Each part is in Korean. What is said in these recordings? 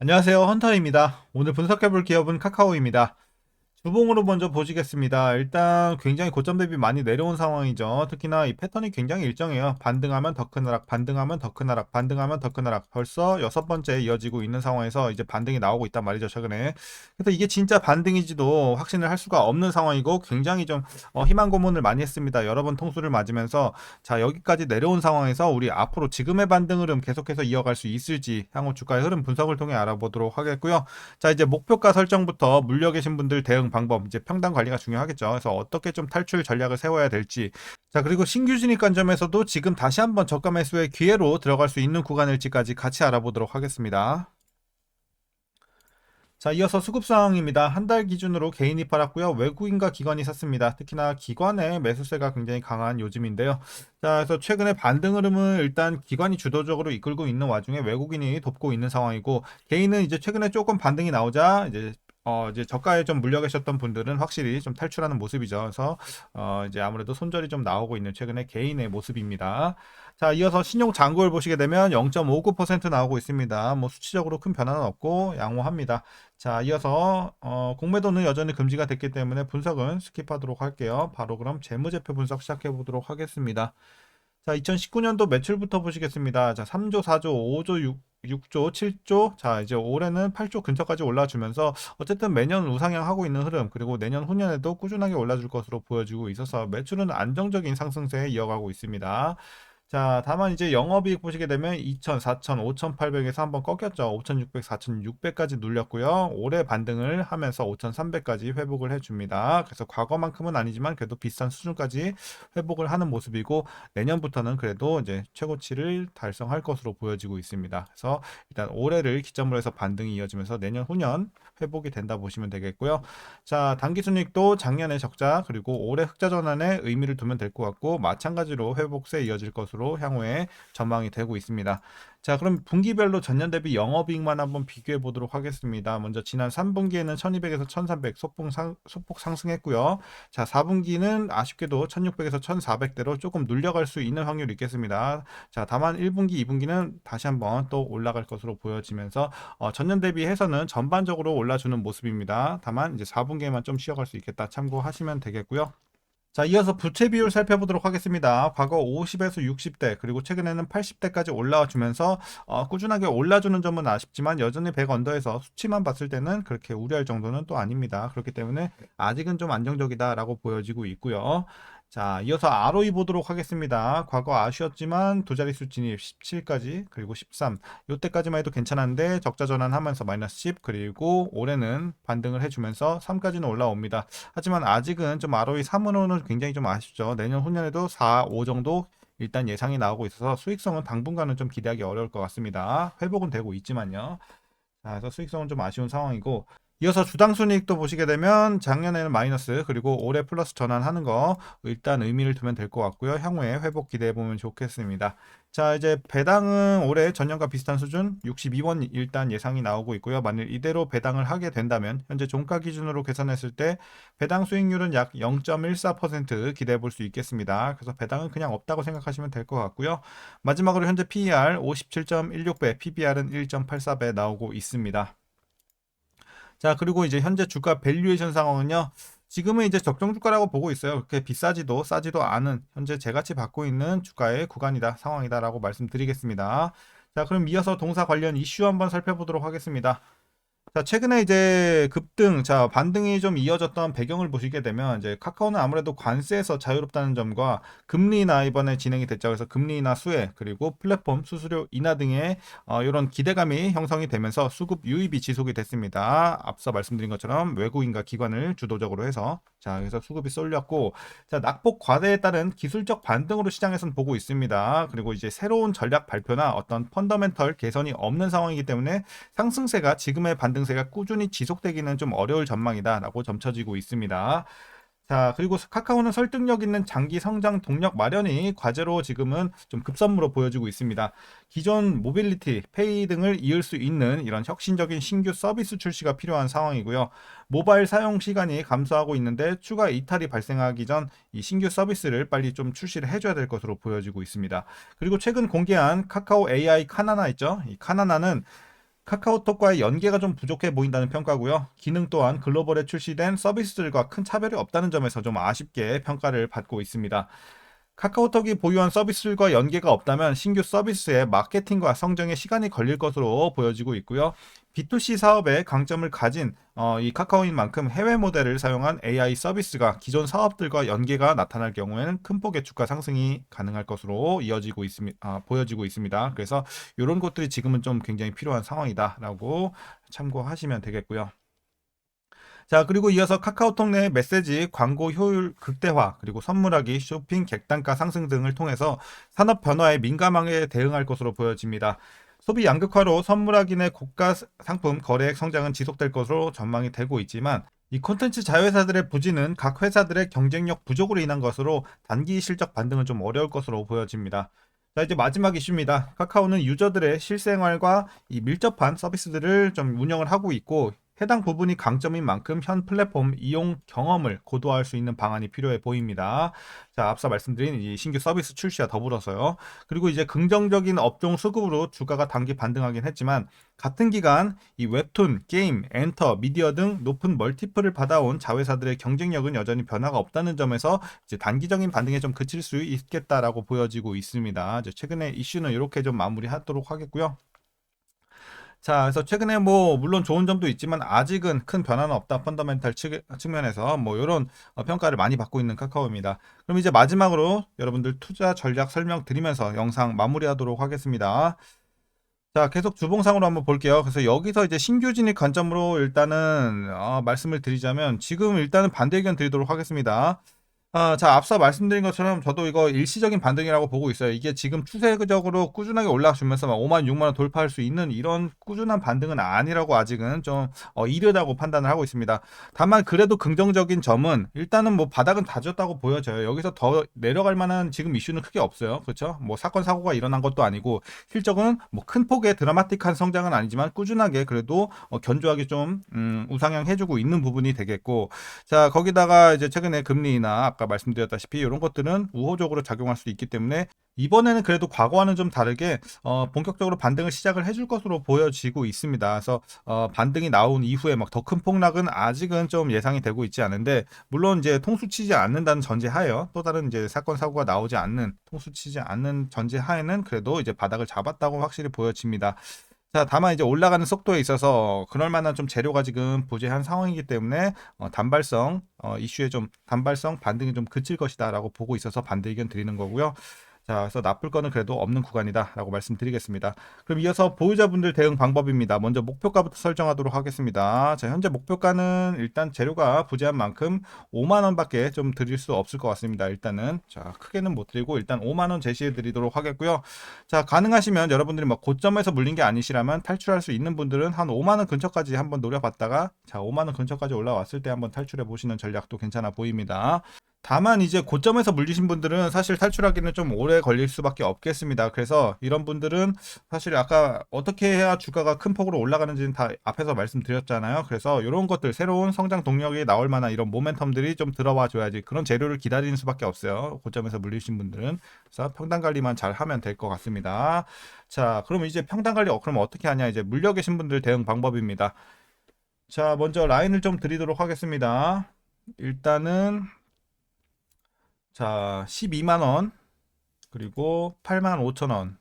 안녕하세요. 헌터입니다. 오늘 분석해볼 기업은 카카오입니다. 주봉으로 먼저 보시겠습니다. 일단 굉장히 고점 대비 많이 내려온 상황이죠. 특히나 이 패턴이 굉장히 일정해요. 반등하면 더 큰 하락, 반등하면 더 큰 하락, 반등하면 더 큰 하락. 벌써 여섯 번째 이어지고 있는 상황에서 이제 반등이 나오고 있단 말이죠, 최근에. 그래서 이게 진짜 반등인지도 확신을 할 수가 없는 상황이고 굉장히 좀 희망 고문을 많이 했습니다. 여러 번 통수를 맞으면서 자, 여기까지 내려온 상황에서 우리 앞으로 지금의 반등 흐름 계속해서 이어갈 수 있을지 향후 주가의 흐름 분석을 통해 알아보도록 하겠고요. 자, 이제 목표가 설정부터 물려 계신 분들 대응 방법, 이제 평단 관리가 중요하겠죠. 그래서 어떻게 좀 탈출 전략을 세워야 될지. 자, 그리고 신규 진입 관점에서도 지금 다시 한번 저가 매수의 기회로 들어갈 수 있는 구간일지까지 같이 알아보도록 하겠습니다. 자, 이어서 수급 상황입니다. 한 달 기준으로 개인이 팔았고요. 외국인과 기관이 샀습니다. 특히나 기관의 매수세가 굉장히 강한 요즘인데요. 자, 그래서 최근에 반등 흐름은 일단 기관이 주도적으로 이끌고 있는 와중에 외국인이 돕고 있는 상황이고, 개인은 이제 최근에 조금 반등이 나오자 이제 저가에 좀 물려 계셨던 분들은 확실히 좀 탈출하는 모습이죠. 그래서 이제 아무래도 손절이 좀 나오고 있는 최근에 개인의 모습입니다. 자, 이어서 신용 잔고를 보시게 되면 0.59% 나오고 있습니다. 뭐 수치적으로 큰 변화는 없고 양호합니다. 자, 이어서 공매도는 여전히 금지가 됐기 때문에 분석은 스킵하도록 할게요. 바로 그럼 재무제표 분석 시작해 보도록 하겠습니다. 자, 2019년도 매출부터 보시겠습니다. 자, 3조, 4조, 5조, 6조, 7조. 자, 이제 올해는 8조 근처까지 올라주면서 어쨌든 매년 우상향하고 있는 흐름, 그리고 내년 후년에도 꾸준하게 올라줄 것으로 보여지고 있어서 매출은 안정적인 상승세에 이어가고 있습니다. 자, 다만 이제 영업이익 보시게 되면 2,000, 4,000, 5,800에서 한번 꺾였죠. 5,600, 4,600까지 눌렸고요. 올해 반등을 하면서 5,300까지 회복을 해줍니다. 그래서 과거만큼은 아니지만 그래도 비싼 수준까지 회복을 하는 모습이고, 내년부터는 그래도 이제 최고치를 달성할 것으로 보여지고 있습니다. 그래서 일단 올해를 기점으로 해서 반등이 이어지면서 내년 후년 회복이 된다 보시면 되겠고요. 자, 당기순이익도 작년에 적자, 그리고 올해 흑자 전환에 의미를 두면 될 것 같고, 마찬가지로 회복세 이어질 것으로 향후에 전망이 되고 있습니다. 자, 그럼 분기별로 전년 대비 영업이익만 한번 비교해 보도록 하겠습니다. 먼저 지난 3분기에는 1200에서 1300 소폭 상승했고요. 자, 4분기는 아쉽게도 1600에서 1400대로 조금 눌려갈 수 있는 확률이 있겠습니다. 자, 다만 1분기, 2분기는 다시 한번 또 올라갈 것으로 보여지면서 전년 대비해서는 전반적으로 올라주는 모습입니다. 다만 이제 4분기에만 좀 쉬어갈 수 있겠다 참고하시면 되겠고요. 자, 이어서 부채 비율 살펴보도록 하겠습니다. 과거 50에서 60대, 그리고 최근에는 80대까지 올라와 주면서 꾸준하게 올라주는 점은 아쉽지만 여전히 100 언더에서 수치만 봤을 때는 그렇게 우려할 정도는 또 아닙니다. 그렇기 때문에 아직은 좀 안정적이다라고 보여지고 있고요. 자, 이어서 ROE 보도록 하겠습니다. 과거 아쉬웠지만 두 자릿수 진입 17까지, 그리고 13, 요때까지만 해도 괜찮았는데 적자 전환하면서 마이너스 10, 그리고 올해는 반등을 해주면서 3까지는 올라옵니다. 하지만 아직은 좀 ROE 3으로는 굉장히 좀 아쉽죠. 내년 후년에도 4, 5 정도 일단 예상이 나오고 있어서 수익성은 당분간은 좀 기대하기 어려울 것 같습니다. 회복은 되고 있지만요. 자, 그래서 수익성은 좀 아쉬운 상황이고, 이어서 주당 순이익도 보시게 되면 작년에는 마이너스, 그리고 올해 플러스 전환하는 거 일단 의미를 두면 될 것 같고요. 향후에 회복 기대해 보면 좋겠습니다. 자, 이제 배당은 올해 전년과 비슷한 수준 62원 일단 예상이 나오고 있고요. 만일 이대로 배당을 하게 된다면 현재 종가 기준으로 계산했을 때 배당 수익률은 약 0.14% 기대해 볼 수 있겠습니다. 그래서 배당은 그냥 없다고 생각하시면 될 것 같고요. 마지막으로 현재 PER 57.16배, PBR은 1.84배 나오고 있습니다. 자, 그리고 이제 현재 주가 밸류에이션 상황은요. 지금은 이제 적정 주가라고 보고 있어요. 그렇게 비싸지도 싸지도 않은 현재 제가치 받고 있는 주가의 구간이다, 상황이다라고 말씀드리겠습니다. 자, 그럼 이어서 동사 관련 이슈 한번 살펴보도록 하겠습니다. 자, 최근에 이제 급등, 자, 반등이 좀 이어졌던 배경을 보시게 되면, 이제 카카오는 아무래도 관세에서 자유롭다는 점과 금리 인하 이번에 진행이 됐죠. 그래서 금리 인하 수혜, 그리고 플랫폼 수수료 인하 등의 이런 기대감이 형성이 되면서 수급 유입이 지속이 됐습니다. 앞서 말씀드린 것처럼 외국인과 기관을 주도적으로 해서, 자, 그래서 수급이 쏠렸고, 자, 낙폭 과대에 따른 기술적 반등으로 시장에서는 보고 있습니다. 그리고 이제 새로운 전략 발표나 어떤 펀더멘털 개선이 없는 상황이기 때문에 상승세가 지금의 반등세가 꾸준히 지속되기는 좀 어려울 전망이다라고 점쳐지고 있습니다. 자, 그리고 카카오는 설득력 있는 장기 성장 동력 마련이 과제로 지금은 좀 급선무로 보여지고 있습니다. 기존 모빌리티, 페이 등을 이을 수 있는 이런 혁신적인 신규 서비스 출시가 필요한 상황이고요. 모바일 사용 시간이 감소하고 있는데 추가 이탈이 발생하기 전 이 신규 서비스를 빨리 좀 출시를 해줘야 될 것으로 보여지고 있습니다. 그리고 최근 공개한 카카오 AI 카나나 있죠? 이 카나나는 카카오톡과의 연계가 좀 부족해 보인다는 평가고요. 기능 또한 글로벌에 출시된 서비스들과 큰 차별이 없다는 점에서 좀 아쉽게 평가를 받고 있습니다. 카카오톡이 보유한 서비스들과 연계가 없다면 신규 서비스의 마케팅과 성장에 시간이 걸릴 것으로 보여지고 있고요. B2C 사업에 강점을 가진 이 카카오인 만큼 해외 모델을 사용한 AI 서비스가 기존 사업들과 연계가 나타날 경우에는 큰 폭의 주가 상승이 가능할 것으로 보여지고 있습니다. 그래서 이런 것들이 지금은 좀 굉장히 필요한 상황이다라고 참고하시면 되겠고요. 자, 그리고 이어서 카카오톡 내 메시지, 광고 효율 극대화, 그리고 선물하기, 쇼핑, 객단가 상승 등을 통해서 산업 변화에 민감하게 대응할 것으로 보여집니다. 소비 양극화로 선물하기 내 고가 상품 거래액 성장은 지속될 것으로 전망이 되고 있지만 이 콘텐츠 자회사들의 부진은 각 회사들의 경쟁력 부족으로 인한 것으로 단기 실적 반등은 좀 어려울 것으로 보여집니다. 자, 이제 마지막 이슈입니다. 카카오는 유저들의 실생활과 이 밀접한 서비스들을 좀 운영을 하고 있고 해당 부분이 강점인 만큼 현 플랫폼 이용 경험을 고도화할 수 있는 방안이 필요해 보입니다. 자, 앞서 말씀드린 이 신규 서비스 출시와 더불어서요. 그리고 이제 긍정적인 업종 수급으로 주가가 단기 반등하긴 했지만 같은 기간 이 웹툰, 게임, 엔터, 미디어 등 높은 멀티플을 받아온 자회사들의 경쟁력은 여전히 변화가 없다는 점에서 이제 단기적인 반등에 좀 그칠 수 있겠다라고 보여지고 있습니다. 이제 최근에 이슈는 이렇게 좀 마무리하도록 하겠고요. 자, 그래서 최근에 뭐 물론 좋은 점도 있지만 아직은 큰 변화는 없다. 펀더멘탈 측면에서 뭐 이런 평가를 많이 받고 있는 카카오입니다. 그럼 이제 마지막으로 여러분들 투자 전략 설명드리면서 영상 마무리하도록 하겠습니다. 자, 계속 주봉상으로 한번 볼게요. 그래서 여기서 이제 신규 진입 관점으로 일단은 말씀을 드리자면 지금 일단은 반대 의견 드리도록 하겠습니다. 자, 앞서 말씀드린 것처럼 저도 이거 일시적인 반등이라고 보고 있어요. 이게 지금 추세적으로 꾸준하게 올라가주면서 막 5만, 6만 원 돌파할 수 있는 이런 꾸준한 반등은 아니라고 아직은 좀 이르다고 판단을 하고 있습니다. 다만 그래도 긍정적인 점은 일단은 뭐 바닥은 다졌다고 보여져요. 여기서 더 내려갈 만한 지금 이슈는 크게 없어요. 그렇죠? 뭐 사건 사고가 일어난 것도 아니고 실적은 뭐 큰 폭의 드라마틱한 성장은 아니지만 꾸준하게 그래도 견조하게 좀 우상향 해주고 있는 부분이 되겠고, 자, 거기다가 이제 최근에 금리나 아까 말씀드렸다시피 이런 것들은 우호적으로 작용할 수 있기 때문에 이번에는 그래도 과거와는 좀 다르게 본격적으로 반등을 시작을 해줄 것으로 보여지고 있습니다. 그래서 반등이 나온 이후에 막 더 큰 폭락은 아직은 좀 예상이 되고 있지 않은데, 물론 이제 통수 치지 않는다는 전제하에요. 또 다른 이제 사건 사고가 나오지 않는, 통수 치지 않는 전제하에는 그래도 이제 바닥을 잡았다고 확실히 보여집니다. 자, 다만 이제 올라가는 속도에 있어서 그럴 만한 좀 재료가 지금 부재한 상황이기 때문에 단발성 이슈에 좀 단발성 반등이 좀 그칠 것이다라고 보고 있어서 반대 의견 드리는 거고요. 자, 그래서 나쁠 거는 그래도 없는 구간이다라고 말씀드리겠습니다. 그럼 이어서 보유자분들 대응 방법입니다. 먼저 목표가부터 설정하도록 하겠습니다. 자, 현재 목표가는 일단 재료가 부재한 만큼 5만 원밖에 좀 드릴 수 없을 것 같습니다. 일단은 자, 크게는 못 드리고 일단 5만 원 제시해 드리도록 하겠고요. 자, 가능하시면 여러분들이 뭐 고점에서 물린 게 아니시라면 탈출할 수 있는 분들은 한 5만 원 근처까지 한번 노려봤다가 자, 5만 원 근처까지 올라왔을 때 한번 탈출해 보시는 전략도 괜찮아 보입니다. 다만 이제 고점에서 물리신 분들은 사실 탈출하기는 좀 오래 걸릴 수밖에 없겠습니다. 그래서 이런 분들은 사실 아까 어떻게 해야 주가가 큰 폭으로 올라가는지는 다 앞에서 말씀드렸잖아요. 그래서 이런 것들 새로운 성장 동력이 나올 만한 이런 모멘텀들이 좀 들어와 줘야지 그런 재료를 기다리는 수밖에 없어요. 고점에서 물리신 분들은. 그래서 평단 관리만 잘 하면 될 것 같습니다. 자, 그럼 이제 평단 관리 그럼 어떻게 하냐? 이제 물려 계신 분들 대응 방법입니다. 자, 먼저 라인을 좀 드리도록 하겠습니다. 일단은 자, 12만 원, 그리고 8만 5천 원.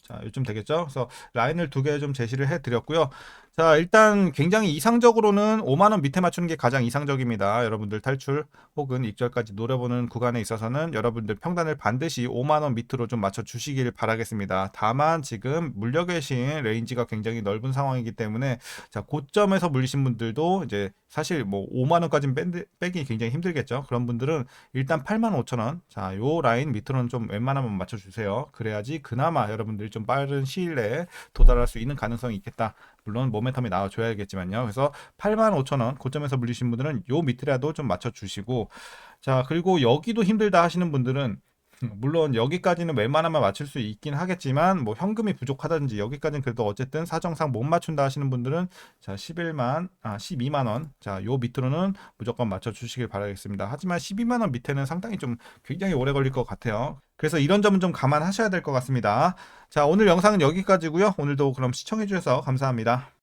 자, 요즘 되겠죠? 그래서 라인을 두 개 좀 제시를 해 드렸고요. 자, 일단 굉장히 이상적으로는 5만 원 밑에 맞추는 게 가장 이상적입니다. 여러분들 탈출 혹은 익절까지 노려보는 구간에 있어서는 여러분들 평단을 반드시 5만 원 밑으로 좀 맞춰 주시길 바라겠습니다. 다만 지금 물려 계신 레인지가 굉장히 넓은 상황이기 때문에 자, 고점에서 물리신 분들도 이제 사실 뭐 5만 원까지는 빼기 굉장히 힘들겠죠. 그런 분들은 일단 8만 5천 원. 자, 요 라인 밑으로는 좀 웬만하면 맞춰 주세요. 그래야지 그나마 여러분들이 좀 빠른 시일 내에 도달할 수 있는 가능성이 있겠다. 물론 모멘텀이 나와줘야겠지만요. 그래서 85,000원 고점에서 물리신 분들은 요 밑이라도 좀 맞춰주시고, 자, 그리고 여기도 힘들다 하시는 분들은 물론 여기까지는 웬만하면 맞출 수 있긴 하겠지만 뭐 현금이 부족하다든지 여기까지는 그래도 어쨌든 사정상 못 맞춘다 하시는 분들은 자 12만 원, 자 요 밑으로는 무조건 맞춰 주시길 바라겠습니다. 하지만 12만 원 밑에는 상당히 좀 굉장히 오래 걸릴 것 같아요. 그래서 이런 점은 좀 감안하셔야 될 것 같습니다. 자, 오늘 영상은 여기까지고요. 오늘도 그럼 시청해 주셔서 감사합니다.